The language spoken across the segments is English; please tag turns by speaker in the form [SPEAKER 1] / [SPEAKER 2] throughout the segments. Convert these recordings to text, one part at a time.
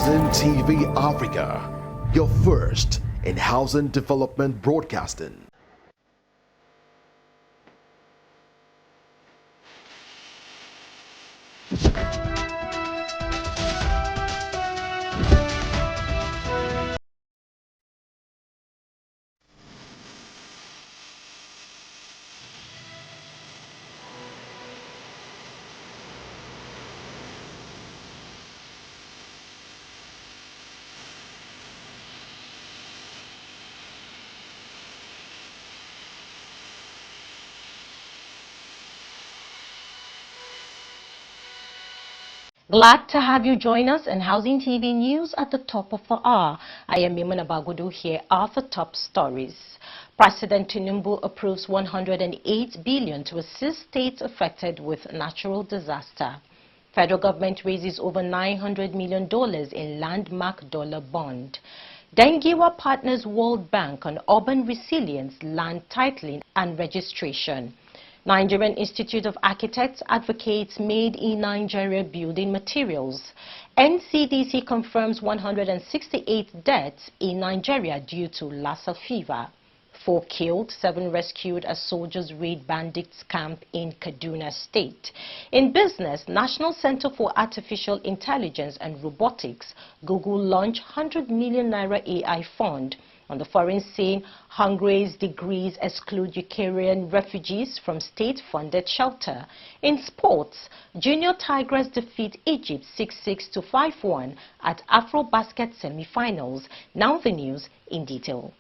[SPEAKER 1] Housing TV Africa, your first in housing development broadcasting.
[SPEAKER 2] Glad to have you join us in Housing TV News at the top of the hour. I am Mimuna Bagudu. Here are the top stories. President Tinubu approves $108 billion to assist states affected with natural disaster. Federal government raises over $900 million in landmark dollar bond. Dengiwa partners World Bank on urban resilience, land titling and registration. Nigerian Institute of Architects advocates made in Nigeria building materials. NCDC confirms 168 deaths in Nigeria due to Lassa fever. 4 killed, 7 rescued as soldiers raid bandits camp in Kaduna State. In business, National Center for Artificial Intelligence and Robotics, Google launched 100 million naira AI fund. On the foreign scene, Hungary's decrees exclude Ukrainian refugees from state-funded shelter. In sports, Junior Tigers defeat Egypt 6-6 to 5-1 at Afrobasket semi-finals. Now the news in detail.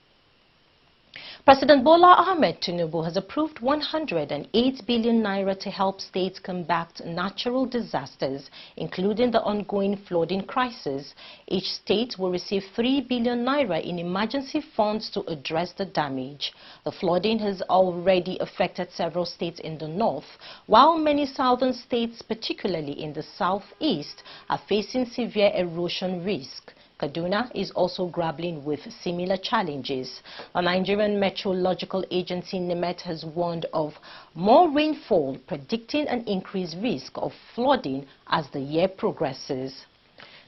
[SPEAKER 2] President Bola Ahmed Tinubu has approved 108 billion naira to help states combat natural disasters, including the ongoing flooding crisis. Each state will receive 3 billion naira in emergency funds to address the damage. The flooding has already affected several states in the north, while many southern states, particularly in the southeast, are facing severe erosion risk. Kaduna is also grappling with similar challenges. The Nigerian Meteorological Agency NIMET has warned of more rainfall, predicting an increased risk of flooding as the year progresses.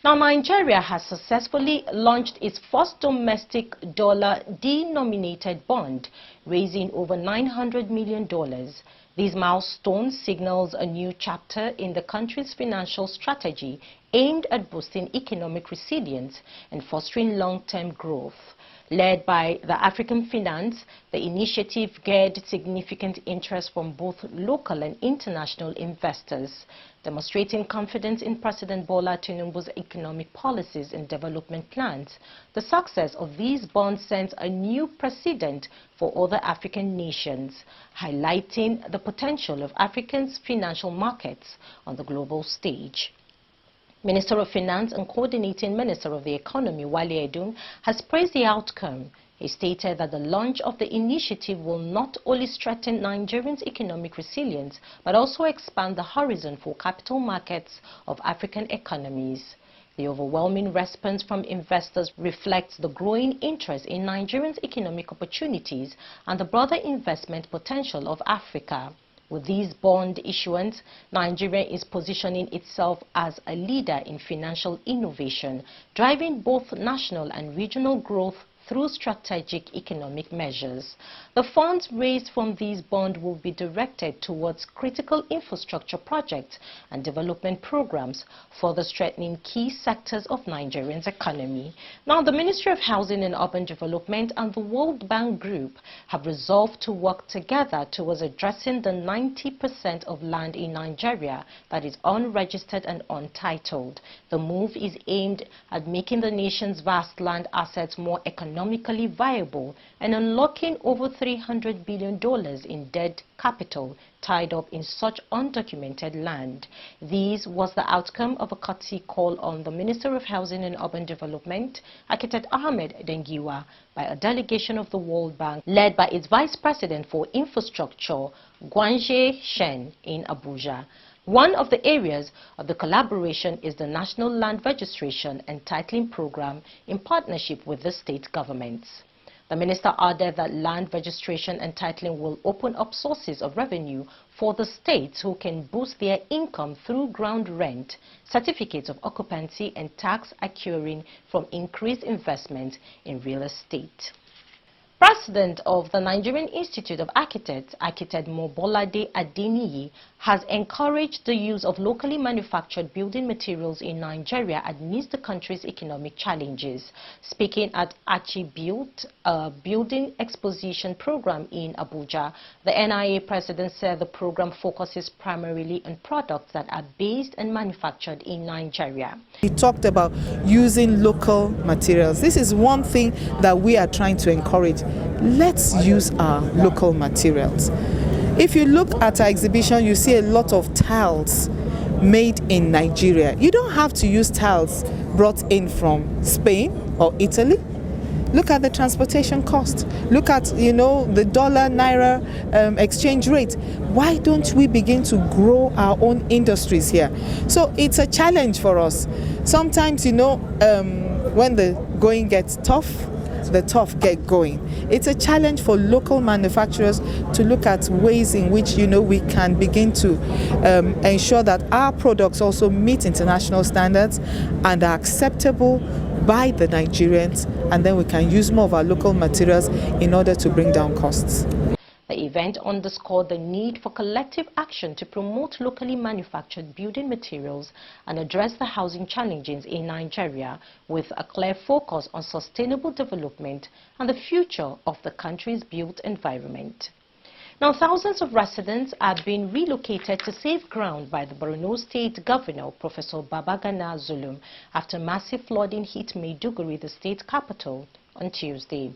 [SPEAKER 2] Now, Nigeria has successfully launched its first domestic dollar-denominated bond, raising over $900 million. This milestone signals a new chapter in the country's financial strategy aimed at boosting economic resilience and fostering long-term growth. Led by the African Finance, the initiative gained significant interest from both local and international investors, demonstrating confidence in President Bola Tinubu's economic policies and development plans. The success of these bonds sends a new precedent for other African nations, highlighting the potential of Africa's financial markets on the global stage. Minister of Finance and Coordinating Minister of the Economy, Wale Edun, has praised the outcome. He stated that the launch of the initiative will not only strengthen Nigerians' economic resilience, but also expand the horizon for capital markets of African economies. The overwhelming response from investors reflects the growing interest in Nigerians' economic opportunities and the broader investment potential of Africa. With these bond issuance, Nigeria is positioning itself as a leader in financial innovation, driving both national and regional growth through strategic economic measures. The funds raised from these bonds will be directed towards critical infrastructure projects and development programs, further strengthening key sectors of Nigeria's economy. Now, the Ministry of Housing and Urban Development and the World Bank Group have resolved to work together towards addressing the 90% of land in Nigeria that is unregistered and untitled. The move is aimed at making the nation's vast land assets more economically viable and unlocking over $300 billion in dead capital tied up in such undocumented land. This was the outcome of a courtesy call on the Minister of Housing and Urban Development, Architect Ahmed Dengiwa, by a delegation of the World Bank led by its Vice President for Infrastructure, Gwanje Shen, in Abuja. One of the areas of the collaboration is the National Land Registration and Titling Program in partnership with the state governments. The minister added that land registration and titling will open up sources of revenue for the states who can boost their income through ground rent, certificates of occupancy and tax accruing from increased investment in real estate. President of the Nigerian Institute of Architects, architect Mobolade Adeniyi, has encouraged the use of locally manufactured building materials in Nigeria amidst the country's economic challenges. Speaking at Archi-Built, a building exposition program in Abuja, the NIA president said the program focuses primarily on products that are based and manufactured in Nigeria.
[SPEAKER 3] He talked about using local materials. This is one thing that we are trying to encourage. Let's use our local materials. If you look at our exhibition, you see a lot of tiles made in Nigeria. You don't have to use tiles brought in from Spain or Italy. Look at the transportation cost. Look at, the dollar-naira exchange rate. Why don't we begin to grow our own industries here? So it's a challenge for us. Sometimes, when the going gets tough, the tough get going. It's a challenge for local manufacturers to look at ways in which, we can begin to ensure that our products also meet international standards and are acceptable by the Nigerians, and then we can use more of our local materials in order to bring down costs.
[SPEAKER 2] The event underscored the need for collective action to promote locally manufactured building materials and address the housing challenges in Nigeria with a clear focus on sustainable development and the future of the country's built environment. Now, thousands of residents are being relocated to safe ground by the Borno State Governor, Professor Babagana Zulum, after massive flooding hit Maiduguri, the state capital, on Tuesday.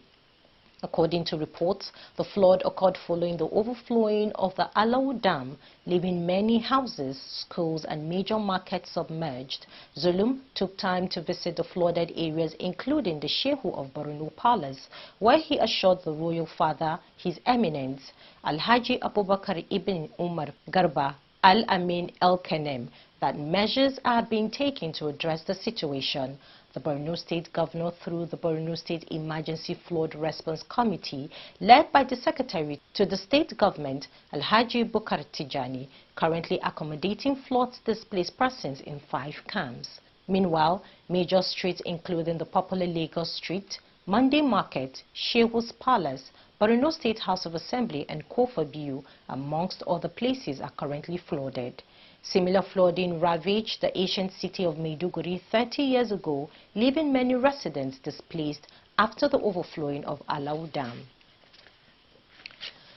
[SPEAKER 2] According to reports, the flood occurred following the overflowing of the Alawu Dam, leaving many houses, schools and major markets submerged. Zulum took time to visit the flooded areas, including the Shehu of Borno Palace, where he assured the royal father, His Eminence, Alhaji Abubakar Ibn Umar Garba Al-Amin El-Kanem, that measures are being taken to address the situation. The Borno State Governor, through the Borno State Emergency Flood Response Committee, led by the Secretary to the State Government, Alhaji Bukar Tijani, currently accommodating flood-displaced persons in 5 camps. Meanwhile, major streets including the popular Lagos Street, Monday Market, Shehu's Palace, Borno State House of Assembly and Kofa View, amongst other places, are currently flooded. Similar flooding ravaged the ancient city of Maiduguri 30 years ago, leaving many residents displaced after the overflowing of Alawu Dam.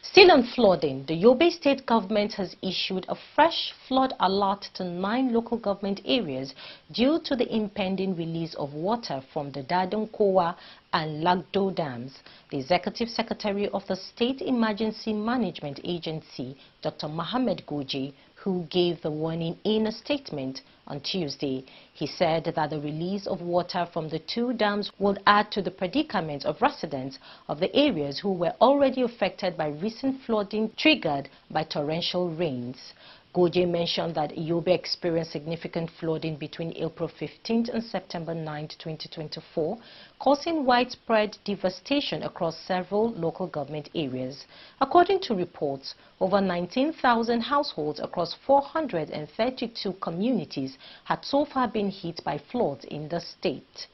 [SPEAKER 2] Still on flooding, the Yobe state government has issued a fresh flood alert to 9 local government areas due to the impending release of water from the Dadonkowa and Lagdo dams. The Executive Secretary of the State Emergency Management Agency, Dr. Mohammed Goji, who gave the warning in a statement on Tuesday. He said that the release of water from the 2 dams would add to the predicament of residents of the areas who were already affected by recent flooding triggered by torrential rains. Goje mentioned that Yobe experienced significant flooding between April 15th and September 9th, 2024, causing widespread devastation across several local government areas. According to reports, over 19,000 households across 432 communities had so far been hit by floods in the state.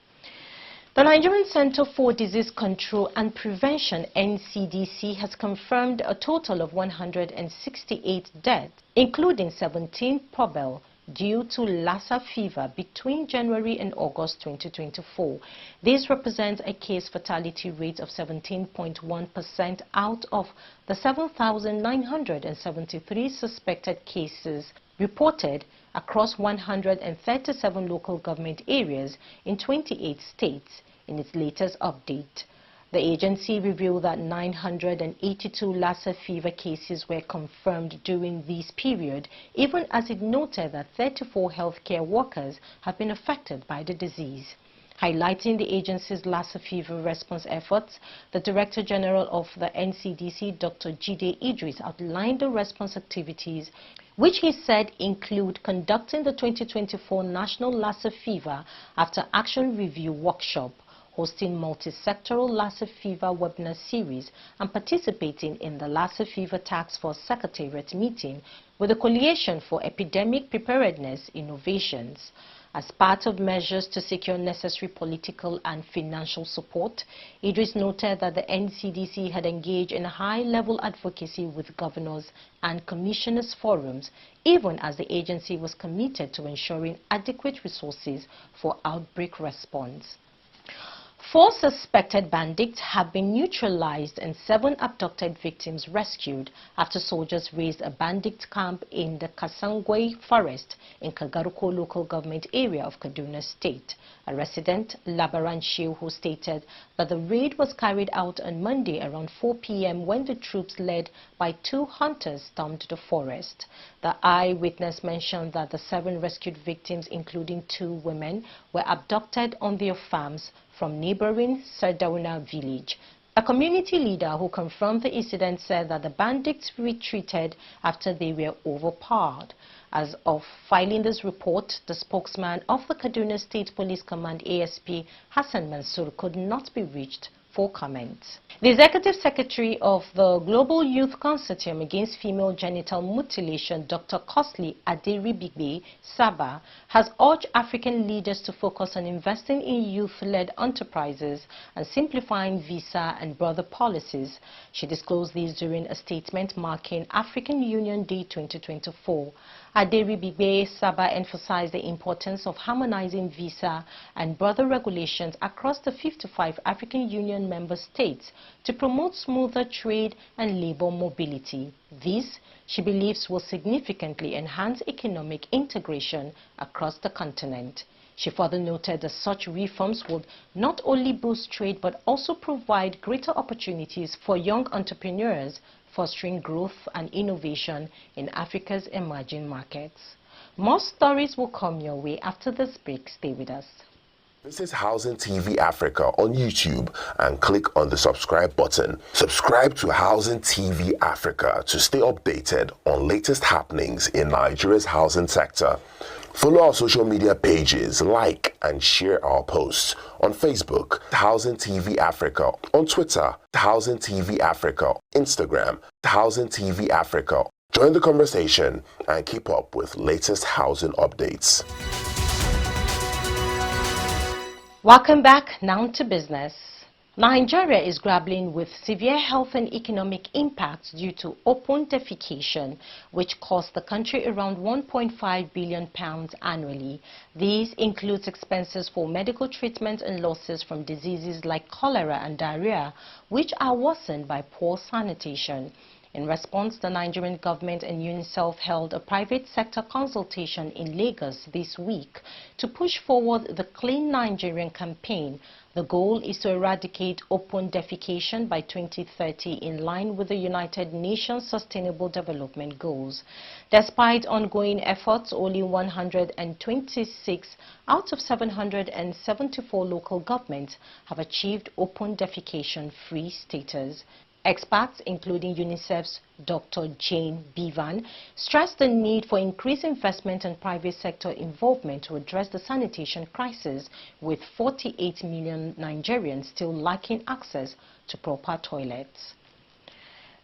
[SPEAKER 2] The Nigerian Center for Disease Control and Prevention, NCDC, has confirmed a total of 168 deaths, including 17 probable, due to Lassa fever between January and August 2024. This represents a case fatality rate of 17.1% out of the 7,973 suspected cases reported across 137 local government areas in 28 states in its latest update. The agency revealed that 982 Lassa fever cases were confirmed during this period, even as it noted that 34 healthcare workers have been affected by the disease. Highlighting the agency's Lassa fever response efforts, the Director General of the NCDC, Dr. Jide Idris, outlined the response activities, which he said include conducting the 2024 National Lassa Fever After Action Review Workshop, hosting multi-sectoral Lassa Fever webinar series and participating in the Lassa Fever Task Force Secretariat meeting with the Coalition for Epidemic Preparedness Innovations. As part of measures to secure necessary political and financial support, Idris noted that the NCDC had engaged in high-level advocacy with governors and commissioners' forums, even as the agency was committed to ensuring adequate resources for outbreak response. 4 suspected bandits have been neutralized and 7 abducted victims rescued after soldiers raised a bandit camp in the Kasangwai forest in Kagaruko local government area of Kaduna State. A resident, Labaran Shiu, who stated that the raid was carried out on Monday around 4 p.m. when the troops led by 2 hunters stormed the forest. The eyewitness mentioned that the 7 rescued victims, including 2 women, were abducted on their farms from neighboring Sardauna village. A community leader who confirmed the incident said that the bandits retreated after they were overpowered. As of filing this report, the spokesman of the Kaduna State Police Command ASP, Hassan Mansour, could not be reached for comment. The Executive Secretary of the Global Youth Consortium Against Female Genital Mutilation, Dr. Costly Aderibigbe Saba, has urged African leaders to focus on investing in youth-led enterprises and simplifying visa and border policies. She disclosed these during a statement marking African Union Day 2024. Aderibigbe Saba emphasized the importance of harmonizing visa and border regulations across the 55 African Union member states to promote smoother trade and labor mobility. This, she believes, will significantly enhance economic integration across the continent. She further noted that such reforms would not only boost trade but also provide greater opportunities for young entrepreneurs, fostering growth and innovation in Africa's emerging markets. More stories will come your way after this break. Stay with us.
[SPEAKER 4] Visit Housing TV Africa on YouTube and click on the subscribe button. Subscribe to Housing TV Africa to stay updated on latest happenings in Nigeria's housing sector. Follow our social media pages, like and share our posts on Facebook, Housing TV Africa, on Twitter, Housing TV Africa, Instagram, Housing TV Africa. Join the conversation and keep up with latest housing updates.
[SPEAKER 2] Welcome back. Now to business. Nigeria is grappling with severe health and economic impacts due to open defecation, which cost the country around £1.5 billion annually. These includes expenses for medical treatment and losses from diseases like cholera and diarrhea, which are worsened by poor sanitation. In response, the Nigerian government and UNICEF held a private sector consultation in Lagos this week to push forward the Clean Nigerian campaign. The goal is to eradicate open defecation by 2030 in line with the United Nations Sustainable Development Goals. Despite ongoing efforts, only 126 out of 774 local governments have achieved open defecation-free status. Experts, including UNICEF's Dr. Jane Bevan, stressed the need for increased investment and private sector involvement to address the sanitation crisis, with 48 million Nigerians still lacking access to proper toilets.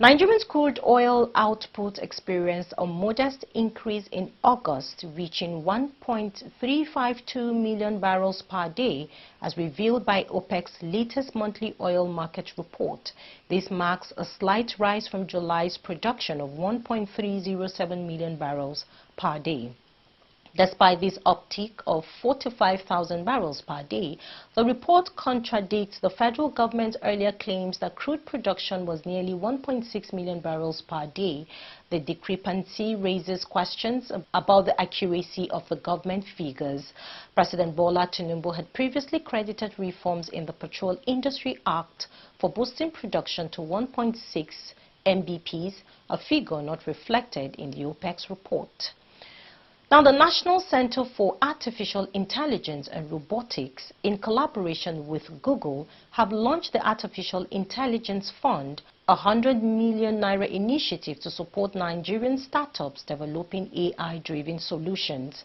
[SPEAKER 2] Nigeria's crude oil output experienced a modest increase in August, reaching 1.352 million barrels per day, as revealed by OPEC's latest monthly oil market report. This marks a slight rise from July's production of 1.307 million barrels per day. Despite this uptick of 45,000 barrels per day, the report contradicts the federal government's earlier claims that crude production was nearly 1.6 million barrels per day. The discrepancy raises questions about the accuracy of the government figures. President Bola Tinubu had previously credited reforms in the Petroleum Industry Act for boosting production to 1.6 MBPs, a figure not reflected in the OPEC's report. Now, the National Center for Artificial Intelligence and Robotics, in collaboration with Google, have launched the Artificial Intelligence Fund, 100 million naira initiative to support Nigerian startups developing AI-driven solutions.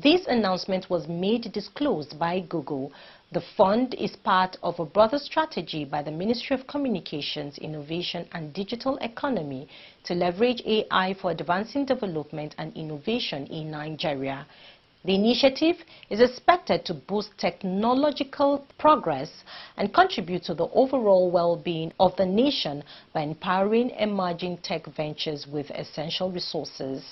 [SPEAKER 2] This announcement was made disclosed by Google. The fund is part of a broader strategy by the Ministry of Communications, Innovation and Digital Economy to leverage AI for advancing development and innovation in Nigeria. The initiative is expected to boost technological progress and contribute to the overall well-being of the nation by empowering emerging tech ventures with essential resources.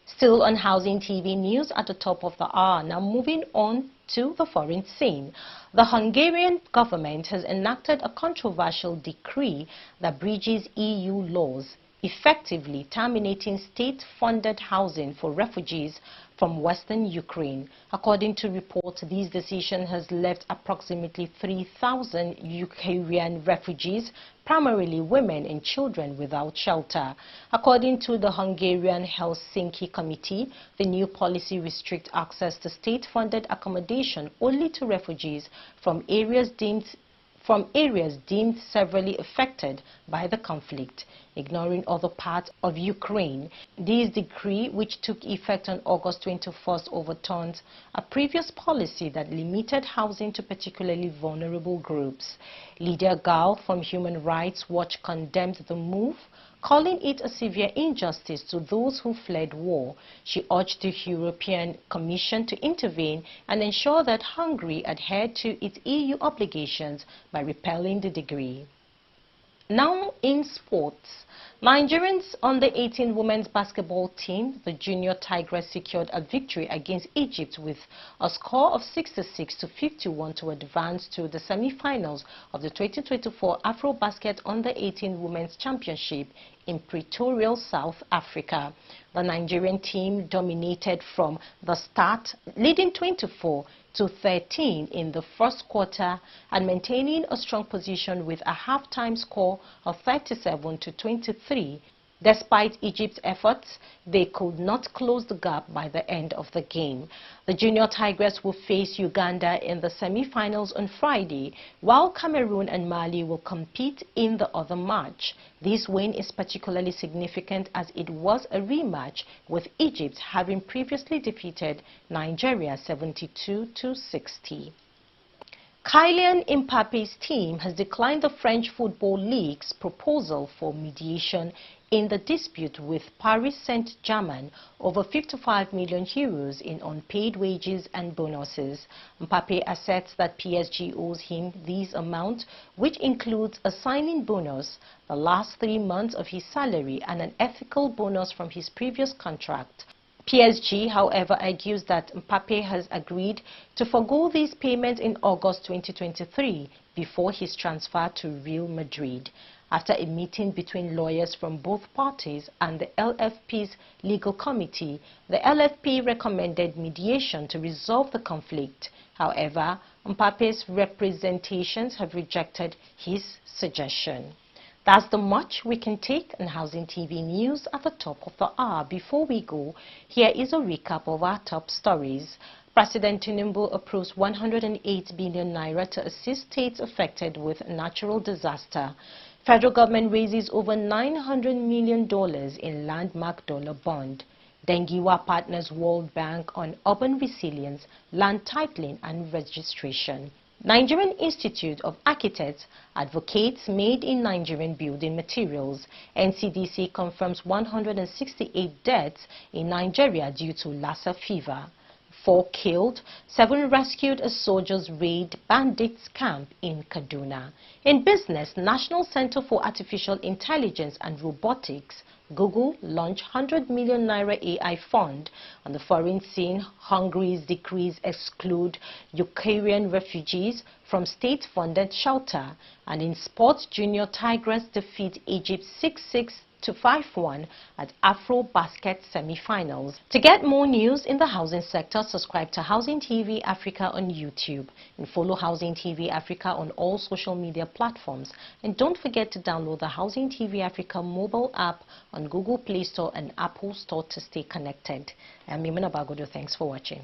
[SPEAKER 2] Still on Housing TV news at the top of the hour, now moving on to the foreign scene. The Hungarian government has enacted a controversial decree that breaches EU laws, effectively terminating state-funded housing for refugees from western Ukraine. According to reports, this decision has left approximately 3,000 Ukrainian refugees, primarily women and children, without shelter. According to the Hungarian Helsinki Committee, the new policy restricts access to state-funded accommodation only to refugees from areas deemed severely affected by the conflict, ignoring other parts of Ukraine. This decree, which took effect on August 21st, overturns a previous policy that limited housing to particularly vulnerable groups. Lydia Gal from Human Rights Watch condemned the move, calling it a severe injustice to those who fled war. She urged the European Commission to intervene and ensure that Hungary adhered to its EU obligations by repealing the decree. Now in sports, Nigerians under-18 women's basketball team, the Junior Tigress, secured a victory against Egypt with a score of 66-51 to advance to the semi-finals of the 2024 AfroBasket Under-18 Women's Championship in Pretoria, South Africa. The Nigerian team dominated from the start, leading 24-13 in the first quarter and maintaining a strong position with a halftime score of 37-23. Despite Egypt's efforts, they could not close the gap by the end of the game. The Junior Tigress will face Uganda in the semi-finals on Friday, while Cameroon and Mali will compete in the other match. This win is particularly significant as it was a rematch, with Egypt having previously defeated Nigeria 72-60. Kylian Mbappe's team has declined the French Football League's proposal for mediation in the dispute with Paris Saint-Germain over 55 million euros in unpaid wages and bonuses. Mbappe asserts that PSG owes him these amounts, which includes a signing bonus, the last 3 months of his salary, and an ethical bonus from his previous contract. PSG, however, argues that Mbappe has agreed to forgo these payments in August 2023 before his transfer to Real Madrid. After a meeting between lawyers from both parties and the LFP's legal committee, the LFP recommended mediation to resolve the conflict. However, Mbappe's representations have rejected his suggestion. That's the much we can take on Housing TV News at the top of the hour. Before we go, here is a recap of our top stories. President Tinubu approves 108 billion naira to assist states affected with natural disaster. Federal government raises over $900 million in landmark dollar bond. Dengiwa partners World Bank on urban resilience, land titling and registration. Nigerian Institute of Architects advocates made in Nigerian building materials. NCDC confirms 168 deaths in Nigeria due to Lassa fever. 4 killed, 7 rescued as soldiers raid bandits camp in Kaduna. In business, National Center for Artificial Intelligence and Robotics, Google launched 100 million naira AI fund. On the foreign scene, Hungary's decrees exclude Ukrainian refugees from state-funded shelter. And in sports, Junior Tigress defeat Egypt 6-6-5-1 at AfroBasket semi-finals. To get more news in the housing sector, subscribe to Housing TV Africa on YouTube and follow Housing TV Africa on all social media platforms. And don't forget to download the Housing TV Africa mobile app on Google Play Store and Apple Store to stay connected. I'm Mimuna Bagodo. Thanks for watching.